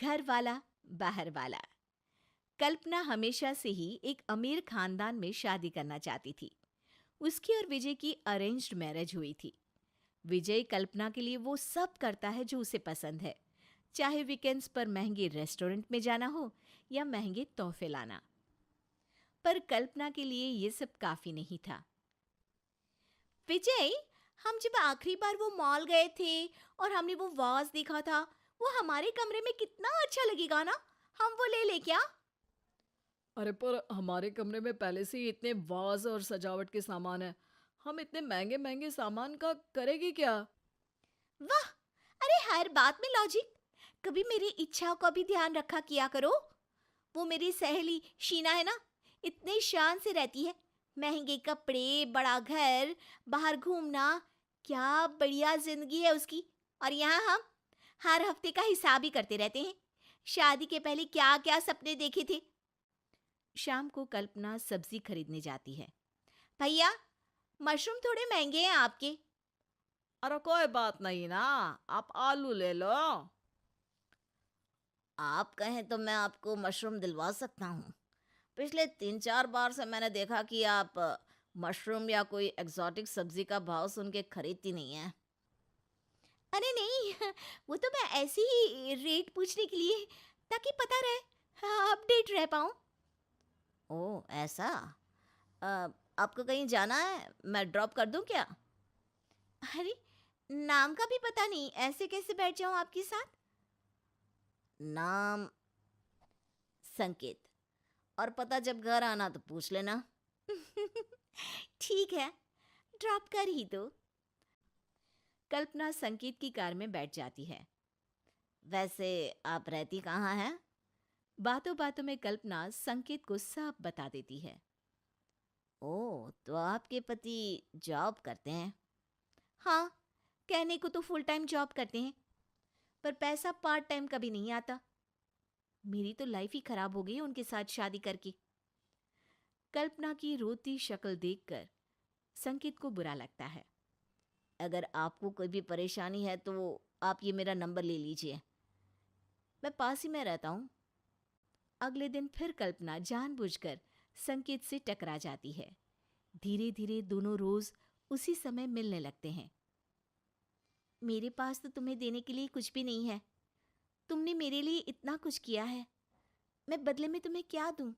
घर वाला बाहर वाला। कल्पना हमेशा से ही एक अमीर खानदान में शादी करना चाहती थी। उसकी और विजय की अरेंज्ड मैरिज हुई थी। विजय कल्पना के लिए वो सब करता है जो उसे पसंद है, चाहे वीकेंड्स पर महंगे रेस्टोरेंट में जाना हो या महंगे तोहफे लाना। पर कल्पना के लिए ये सब काफी नहीं था। विजय, हम जब आखिरी बार वो मॉल गए थे और हमने वो वाज देखा था, वो हमारे कमरे में कितना अच्छा लगेगा ना। हम वो ले क्या? अरे पर हमारे कमरे में पहले से ही इतने वाज और सजावट के सामान है। हम इतने महंगे महंगे सामान का करेंगे क्या? वाह! अरे हर बात में लॉजिक। कभी मेरी इच्छाओं का भी ध्यान रखा किया करो। वो मेरी सहेली शीना है ना, इतने शान से रहती है। महंगे कपड़े, बड़ा घर, बाहर घूमना, क्या बढ़िया जिंदगी है उसकी। और यहाँ हम हर हफ्ते का हिसाब ही करते रहते हैं। शादी के पहले क्या क्या सपने देखे थे। शाम को कल्पना सब्जी खरीदने जाती है। भैया, मशरूम थोड़े महंगे हैं आपके। अरे कोई बात नहीं ना, आप आलू ले लो। आप कहें तो मैं आपको मशरूम दिलवा सकता हूँ। पिछले 3-4 बार से मैंने देखा कि आप मशरूम या कोई एक्सोटिक सब्जी का भाव सुन के खरीदती नहीं है। अरे नहीं, वो तो मैं ऐसे ही रेट पूछने के लिए, ताकि पता रहे, हाँ, अपडेट रह पाऊँ। ओह ऐसा। अ, आपको कहीं जाना है? मैं ड्रॉप कर दूँ क्या? अरे, नाम का भी पता नहीं, ऐसे कैसे बैठ जाऊँ आपके साथ? नाम संकेत। और पता जब घर आना तो पूछ लेना। ठीक है, ड्रॉप कर ही दो। कल्पना संकेत की कार में बैठ जाती है। वैसे आप रहती कहाँ हैं? बातों बातों में कल्पना संकेत को सब बता देती है। ओह, तो आपके पति जॉब करते हैं? हाँ, कहने को तो फुल टाइम जॉब करते हैं, पर पैसा पार्ट टाइम कभी नहीं आता। मेरी तो लाइफ ही खराब हो गई उनके साथ शादी करके। कल्पना की रोती शक्ल देखकर संकेत को बुरा लगता है। अगर आपको कोई भी परेशानी है तो आप ये मेरा नंबर ले लीजिए, मैं पास ही में रहता हूँ। अगले दिन फिर कल्पना जानबूझकर संकेत से टकरा जाती है। धीरे धीरे दोनों रोज उसी समय मिलने लगते हैं। मेरे पास तो तुम्हें देने के लिए कुछ भी नहीं है। तुमने मेरे लिए इतना कुछ किया है, मैं बदले में तुम्हें क्या दूं?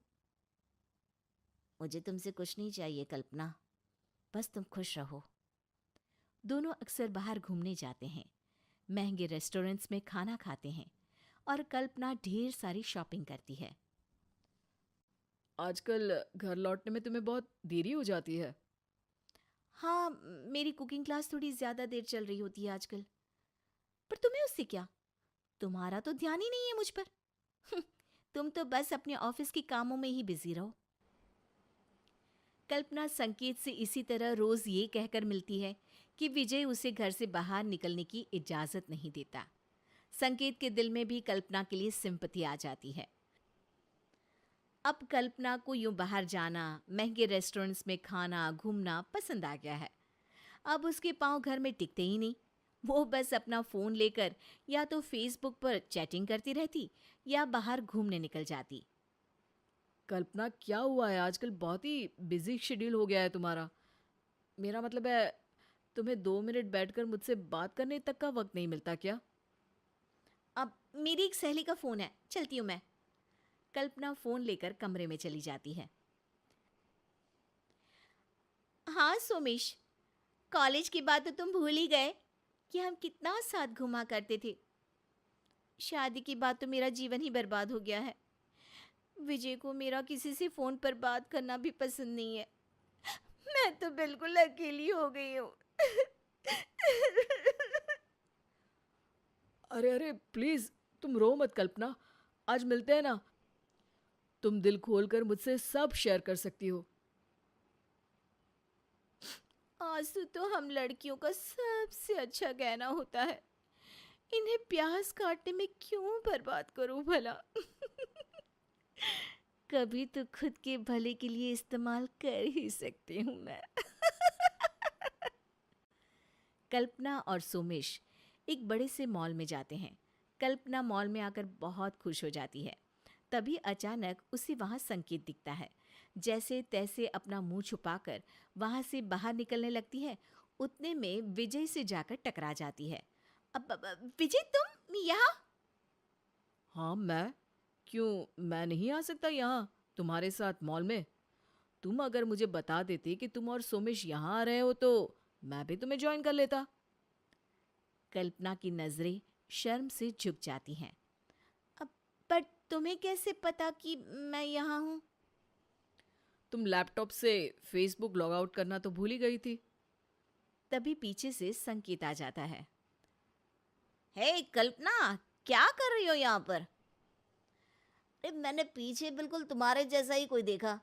मुझे तुमसे कुछ नहीं चाहिए कल्पना, बस तुम खुश रहो। दोनों अक्सर बाहर घूमने जाते हैं, महंगे रेस्टोरेंट्स में खाना खाते हैं और कल्पना ढेर सारी शॉपिंग करती है। आजकल घर लौटने में तुम्हें बहुत देरी हो जाती है। हाँ, मेरी कुकिंग क्लास थोड़ी ज्यादा देर चल रही होती है आजकल। पर तुम्हें उससे क्या? तुम्हारा तो ध्यान ही नहीं है मुझ पर। तुम तो बस अपने ऑफिस के कामों में ही बिजी रहो। कल्पना संकेत से इसी तरह रोज ये कहकर मिलती है कि विजय उसे घर से बाहर निकलने की इजाजत नहीं देता। संकेत के दिल में भी कल्पना के लिए सिंपैथी आ जाती है। अब कल्पना को यूं बाहर जाना, महंगे रेस्टोरेंट्स में खाना घूमना पसंद आ गया है। अब उसके पांव घर में टिकते ही नहीं। वो बस अपना फ़ोन लेकर या तो फेसबुक पर चैटिंग करती रहती या बाहर घूमने निकल जाती। कल्पना क्या हुआ है, आजकल बहुत ही बिजी शेड्यूल हो गया है तुम्हारा। मेरा मतलब है, तुम्हें 2 मिनट बैठकर मुझसे बात करने तक का वक्त नहीं मिलता क्या? अब मेरी एक सहेली का फ़ोन है, चलती हूँ मैं। कल्पना फ़ोन लेकर कमरे में चली जाती है। हाँ सोमेश, कॉलेज की बात तो तुम भूल ही गए कि हम कितना साथ घुमा करते थे। शादी की बात तो मेरा जीवन ही बर्बाद हो गया है। विजय को मेरा किसी से फ़ोन पर बात करना भी पसंद नहीं है। मैं तो बिल्कुल अकेली हो गई हूँ। अरे अरे प्लीज, तुम रो मत कल्पना। आज मिलते हैं ना, तुम दिल खोलकर मुझसे सब शेयर कर सकती हो। आंसू तो हम लड़कियों का सबसे अच्छा गहना होता है। इन्हें प्यास काटने में क्यों बर्बाद करूं भला? कभी तो खुद के भले के लिए इस्तेमाल कर ही सकती हूँ मैं। कल्पना और सोमेश एक बड़े से मॉल में जाते हैं, कल्पना मॉल में आकर बहुत खुश हो जाती है। तभी अचानक उसे वहां संकेत दिखता है। जैसे तैसे अपना मुंह छुपाकर वहां से बाहर निकलने लगती है। उतने में विजय से जाकर टकरा जाती है। विजय, तुम यहाँ? हाँ, मैं? क्यों, मैं नहीं आ सकता यहाँ तुम्हारे साथ मॉल में? तुम अगर मुझे बता देते कि तुम और सोमेश यहाँ आ रहे हो तो मैं भी तुम्हें ज्वाइन कर लेता। कल्पना की नजरें शर्म से झुक जाती हैं। अब पर तुम्हें कैसे पता कि मैं यहाँ हूँ? तुम लैपटॉप से फेसबुक लॉग आउट करना तो भूल ही गई थी। तभी पीछे से संकेत आ जाता है। हे कल्पना, क्या कर रही हो यहाँ पर? अरे मैंने पीछे बिल्कुल तुम्हारे जैसा ही कोई देखा,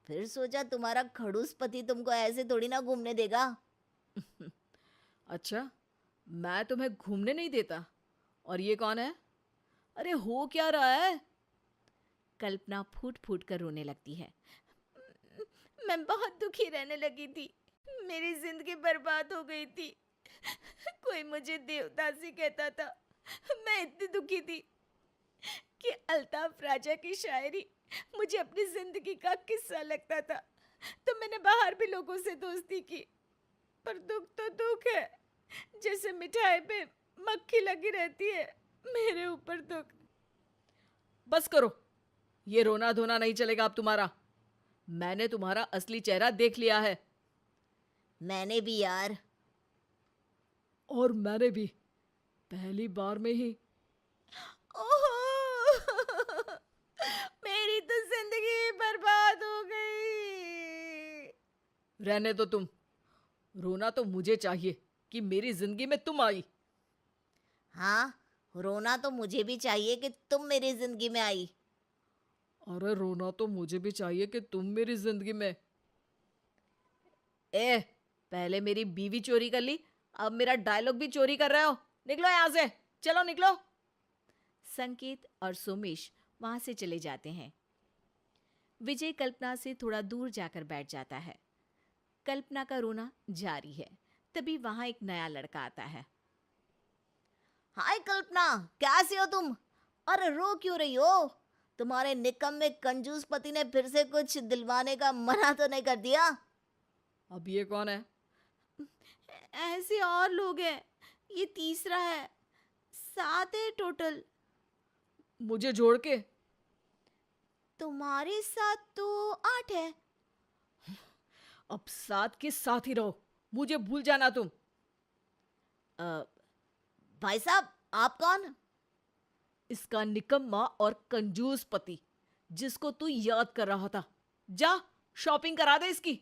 फिर सोचा तुम्हारा खड़ूस पति तुमको ऐसे थोड़ी ना घूमने देगा। अच्छा, मैं तुम्हें घूमने नहीं देता? और ये कौन है? अरे हो क्या रहा है? कल्पना फूट फूट कर रोने लगती है। मैं बहुत दुखी रहने लगी थी, मेरी जिंदगी बर्बाद हो गई थी। कोई मुझे देवदासी कहता था। मैं इतनी दुखी थी कि अल्ताफ राजा की शायरी मुझे अपनी जिंदगी का किस्सा लगता था। तो मैंने बाहर भी लोगों से दोस्ती की, पर दुख तो दुख है, जैसे मिठाई पे मक्खी लगी रहती है, मेरे ऊपर दुख। बस करो, ये रोना धोना नहीं चलेगा अब तुम्हारा। मैंने तुम्हारा असली चेहरा देख लिया है। मैंने भी यार। और मैंने भी, पहली बार में ही। ओहो! मेरी तो जिंदगी बर्बाद हो गई। रहने दो तुम। रोना तो मुझे चाहिए कि मेरी जिंदगी में तुम आई। हाँ, रोना तो मुझे भी चाहिए कि तुम मेरी जिंदगी में आई। अरे रोना तो मुझे भी चाहिए कि तुम मेरी जिंदगी में। ए, पहले मेरी बीवी चोरी कर ली, अब मेरा डायलॉग भी चोरी कर रहे हो। निकलो यहाँ से, चलो निकलो। संकेत और सोमेश वहां से चले जाते हैं। विजय कल्पना से थोड़ा दूर जाकर बैठ जाता है। कल्पना का रोना जारी है। तभी वहां एक नया लड़का आता है। हाय कल्पना, कैसी हो तुम? अरे रो क्यों रही हो? तुम्हारे निकम्मे कंजूस पति ने फिर से कुछ दिलवाने का मना तो नहीं कर दिया? अब ये कौन है? ऐसे और लोग हैं, ये तीसरा है, 7 है टोटल। मुझे जोड़ के? तुम्हारे साथ तो 8 है। अब साथ के साथ ही रहो, मुझे भूल जाना तुम। भाई साहब, आप कौन? इसका निकम्मा और कंजूस पति, जिसको तू याद कर रहा था। जा शॉपिंग करा दे इसकी।